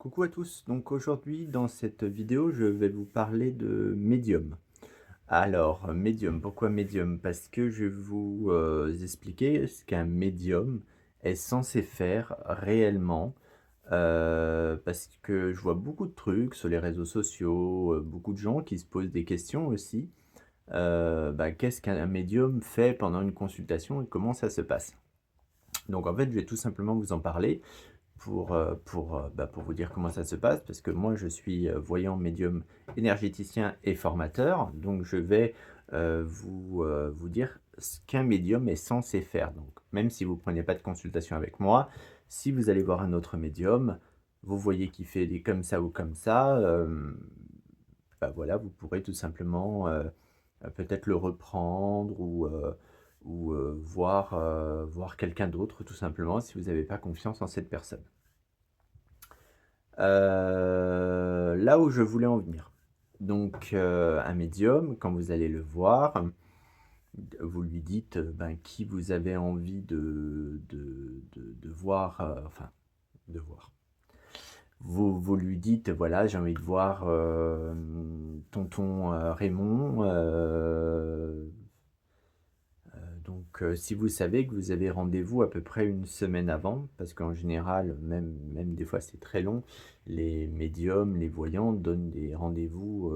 Coucou à tous, donc aujourd'hui dans cette vidéo je vais vous parler de médium. Alors médium, pourquoi médium? Parce que je vais vous expliquer ce qu'un médium est censé faire réellement. Parce que je vois beaucoup de trucs sur les réseaux sociaux, beaucoup de gens qui se posent des questions aussi. Qu'est-ce qu'un médium fait pendant une consultation et comment ça se passe? Donc en fait je vais tout simplement vous en parler pour vous dire comment ça se passe, parce que moi je suis, voyant, médium, énergéticien et formateur. Donc je vais, vous dire ce qu'un médium est censé faire. Donc même si vous ne prenez pas de consultation avec moi, si vous allez voir un autre médium, vous voyez qu'il fait des comme ça ou comme ça, voilà, vous pourrez tout simplement, peut-être le reprendre ou voir quelqu'un d'autre tout simplement si vous n'avez pas confiance en cette personne. Là où je voulais en venir. Donc, un médium, quand vous allez le voir, vous lui dites, qui vous avez envie de voir, enfin, de voir. Vous lui dites: «Voilà, j'ai envie de voir, tonton, Raymond», si vous savez que vous avez rendez-vous à peu près une semaine avant, parce qu'en général, même des fois c'est très long, les médiums, les voyants donnent des rendez-vous,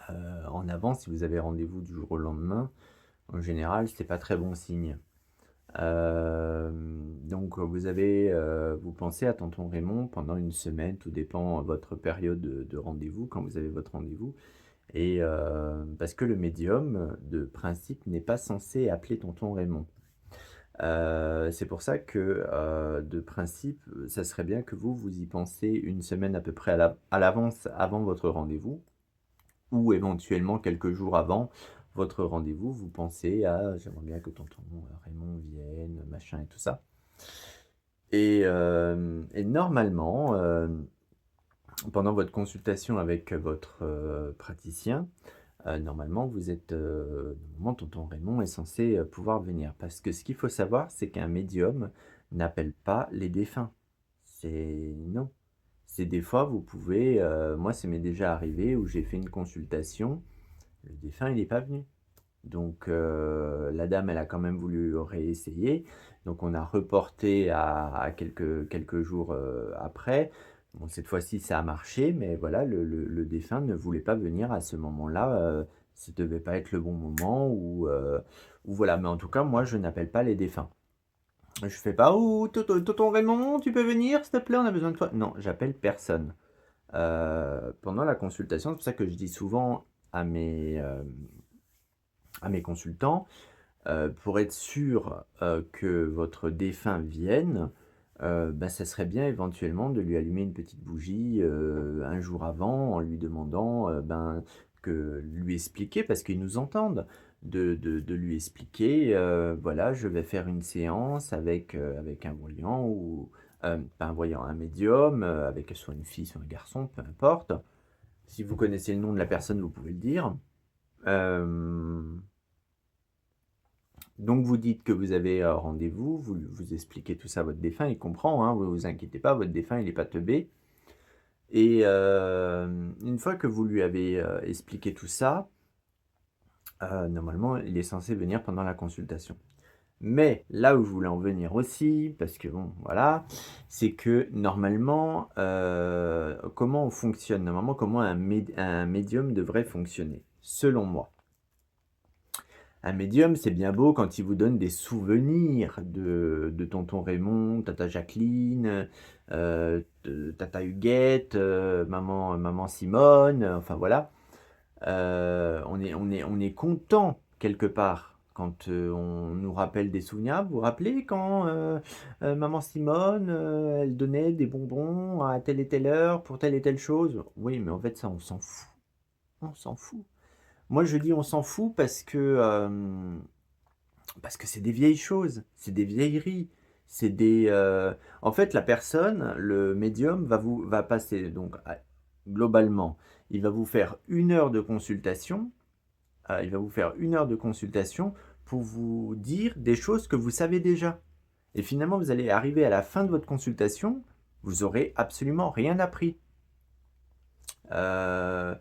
en avance. Si vous avez rendez-vous du jour au lendemain, en général, c'est pas très bon signe. Vous pensez à tonton Raymond pendant une semaine, tout dépend votre période de rendez-vous, quand vous avez votre rendez-vous. Et parce que le médium, de principe, n'est pas censé appeler tonton Raymond. C'est pour ça que, de principe, ça serait bien que vous y pensez une semaine à peu près à l'avance, avant votre rendez-vous, ou éventuellement quelques jours avant votre rendez-vous. Vous pensez à: «J'aimerais bien que tonton, Raymond vienne», machin et tout ça. Et normalement, pendant votre consultation avec votre, praticien, normalement vous êtes, normalement tonton Raymond est censé, pouvoir venir. Parce que ce qu'il faut savoir, c'est qu'un médium n'appelle pas les défunts. C'est non. C'est des fois vous pouvez, moi ça m'est déjà arrivé où j'ai fait une consultation, le défunt il est pas venu. Donc la dame elle a quand même voulu réessayer, donc on a reporté à quelques jours, après. Bon, cette fois-ci ça a marché, mais voilà, le défunt ne voulait pas venir à ce moment-là, ça devait pas être le bon moment ou voilà. Mais en tout cas, moi je n'appelle pas les défunts. Je fais pas: «Oh tonton Raymond, tu peux venir s'il te plaît, on a besoin de toi». Non, j'appelle personne. Pendant la consultation, c'est pour ça que je dis souvent à mes consultants, pour être sûr, que votre défunt vienne, ça serait bien éventuellement de lui allumer une petite bougie, un jour avant, en lui demandant, que lui expliquer, parce qu'ils nous entendent, de lui expliquer, voilà: «Je vais faire une séance avec un voyant ou pas un voyant, un médium, avec soit une fille, soit un garçon, peu importe». Si vous connaissez le nom de la personne, vous pouvez le dire. Hem Donc vous dites que vous avez, rendez-vous, vous expliquez tout ça à votre défunt, il comprend, hein, vous vous inquiétez pas, votre défunt il est pas teubé. Et une fois que vous lui avez, expliqué tout ça, normalement il est censé venir pendant la consultation. Mais là où je voulais en venir aussi, parce que bon voilà, c'est que normalement, comment on fonctionne? Normalement, comment un médium devrait fonctionner, selon moi? Un médium, c'est bien beau quand il vous donne des souvenirs de tonton Raymond, tata Jacqueline, tata Huguette, maman Simone, enfin voilà. On est content quelque part quand, on nous rappelle des souvenirs. Vous vous rappelez quand, maman Simone, elle donnait des bonbons à telle et telle heure pour telle et telle chose? Oui, mais en fait ça on s'en fout, on s'en fout. Moi je dis: «On s'en fout» parce que c'est des vieilles choses, c'est des vieilleries, c'est en fait, la personne, le médium va passer donc globalement, il va vous faire 1 heure de consultation, il va vous faire 1 heure de consultation pour vous dire des choses que vous savez déjà. Et finalement, vous allez arriver à la fin de votre consultation, Vous aurez absolument rien appris. Heu,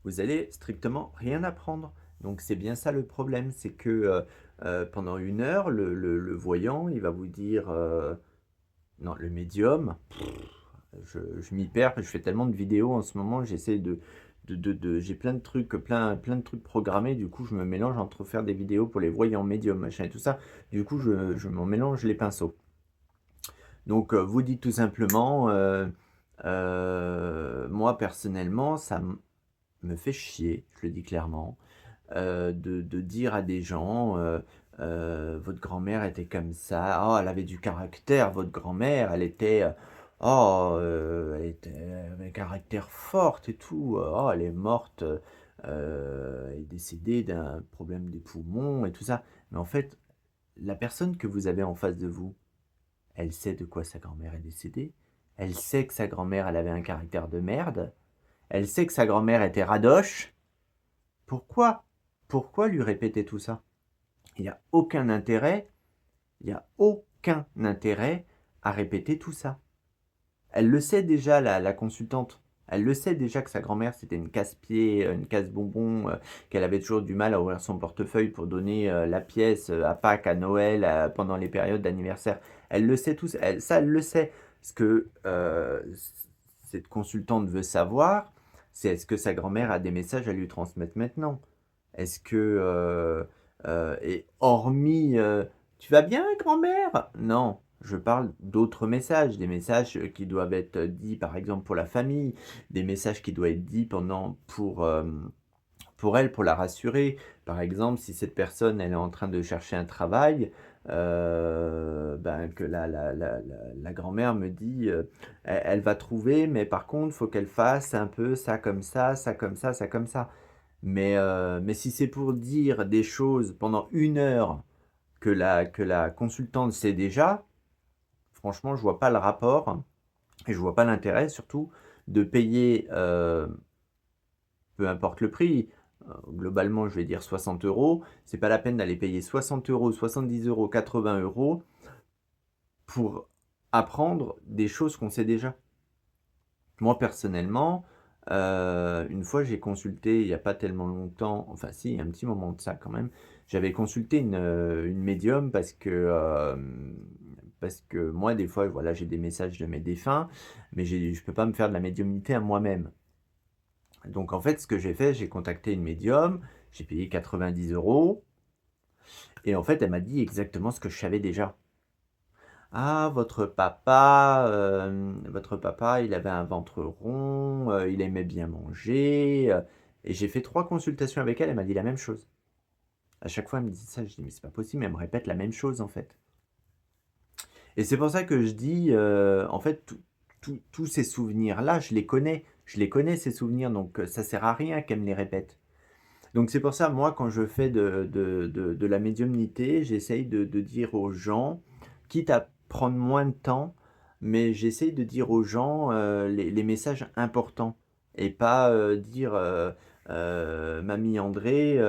vous allez strictement rien apprendre. Donc c'est bien ça le problème, c'est que, pendant 1 heure, le voyant, il va vous dire, non, le médium, je m'y perds, je fais tellement de vidéos en ce moment, j'essaie de j'ai plein de trucs, plein de trucs programmés, du coup, je me mélange entre faire des vidéos pour les voyants, médiums, machin et tout ça. Du coup, je m'en mélange les pinceaux. Donc, vous dites tout simplement, moi personnellement, me fait chier, je le dis clairement, de dire à des gens, «Votre grand-mère était comme ça. Oh, elle avait du caractère, votre grand-mère, elle était, elle avait un caractère forte et tout. Oh, elle est morte, elle est décédée d'un problème des poumons et tout ça». Mais en fait, la personne que vous avez en face de vous, elle sait de quoi sa grand-mère est décédée. Elle sait que sa grand-mère, elle avait un caractère de merde. Elle sait que sa grand-mère était radoche. Pourquoi? Pourquoi lui répéter tout ça? Il y a aucun intérêt, il y a aucun intérêt à répéter tout ça. Elle le sait déjà, la consultante. Elle le sait déjà que sa grand-mère, c'était une casse-pied, une casse-bonbon, qu'elle avait toujours du mal à ouvrir son portefeuille pour donner, la pièce, à Pâques, à Noël, pendant les périodes d'anniversaire. Elle le sait tous, elle le sait. Ce que, cette consultante veut savoir, c'est est-ce que sa grand-mère a des messages à lui transmettre maintenant? Est-ce que, et hormis, «Tu vas bien grand-mère?» Non, je parle d'autres messages, des messages, qui doivent être dits par exemple pour la famille, des messages qui doivent être dits pour elle, pour la rassurer. Par exemple, si cette personne, elle est en train de chercher un travail, ben, que la grand-mère me dit, «Elle va trouver, mais par contre, faut qu'elle fasse un peu ça comme ça comme ça comme ça». Mais si c'est pour dire des choses pendant 1 heure que la consultante sait déjà, franchement, je vois pas le rapport et je vois pas l'intérêt surtout de payer, peu importe le prix, globalement, je vais dire 60 €. C'est pas la peine d'aller payer 60 €, 70 €, 80 € pour apprendre des choses qu'on sait déjà. Moi, personnellement, une fois, j'ai consulté il y a pas tellement longtemps, enfin si, il y a un petit moment de ça quand même. J'avais consulté une médium parce que moi, des fois, voilà, j'ai des messages de mes défunts, mais je peux pas me faire de la médiumnité à moi-même. Donc en fait, ce que j'ai fait, j'ai contacté une médium, j'ai payé 90 € et en fait, elle m'a dit exactement ce que je savais déjà. «Ah, votre papa, il avait un ventre rond, il aimait bien manger», et j'ai fait 3 consultations avec elle, elle m'a dit la même chose. À chaque fois, elle me dit ça, je dis: «Mais c'est pas possible, elle me répète la même chose, en fait». Et c'est pour ça que je dis, en fait, tous ces souvenirs-là, je les connais ces souvenirs, donc ça sert à rien qu'elle me les répète. Donc c'est pour ça, moi, quand je fais de la médiumnité, j'essaye de dire aux gens, quitte à prendre moins de temps, mais j'essaye de dire aux gens, les messages importants et pas, dire, mamie André,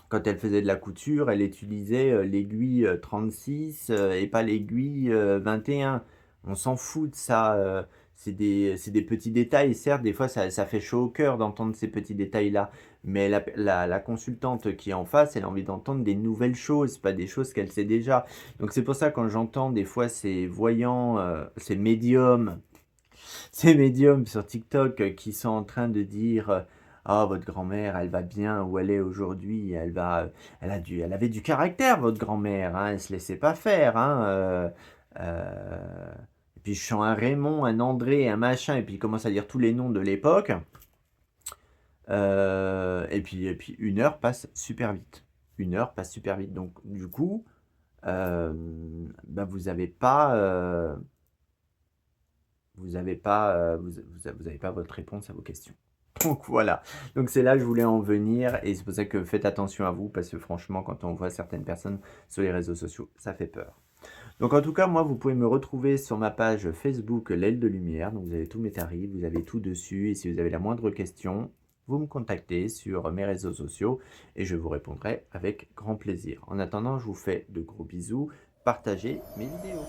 quand elle faisait de la couture, elle utilisait, l'aiguille, 36, et pas l'aiguille, 21. On s'en fout de ça, c'est des petits détails. Certes, des fois, ça fait chaud au cœur d'entendre ces petits détails-là, mais la consultante qui est en face, elle a envie d'entendre des nouvelles choses, pas des choses qu'elle sait déjà. Donc c'est pour ça, quand j'entends des fois ces voyants, ces médiums sur TikTok, qui sont en train de dire, «Ah, votre grand-mère, elle va bien où elle est aujourd'hui, elle avait du caractère votre grand-mère, hein, elle se laissait pas faire, hein, et puis je sens un Raymond, un André, un machin» et puis il commence à dire tous les noms de l'époque, et puis 1 heure passe super vite. 1 heure passe super vite, donc du coup, bah, vous avez pas votre réponse à vos questions. Donc voilà, donc c'est là que je voulais en venir et c'est pour ça que faites attention à vous parce que franchement, quand on voit certaines personnes sur les réseaux sociaux, ça fait peur. Donc en tout cas, moi, vous pouvez me retrouver sur ma page Facebook L'aile de lumière, donc vous avez tous mes tarifs, vous avez tout dessus et si vous avez la moindre question, vous me contactez sur mes réseaux sociaux et je vous répondrai avec grand plaisir. En attendant, je vous fais de gros bisous, partagez mes vidéos.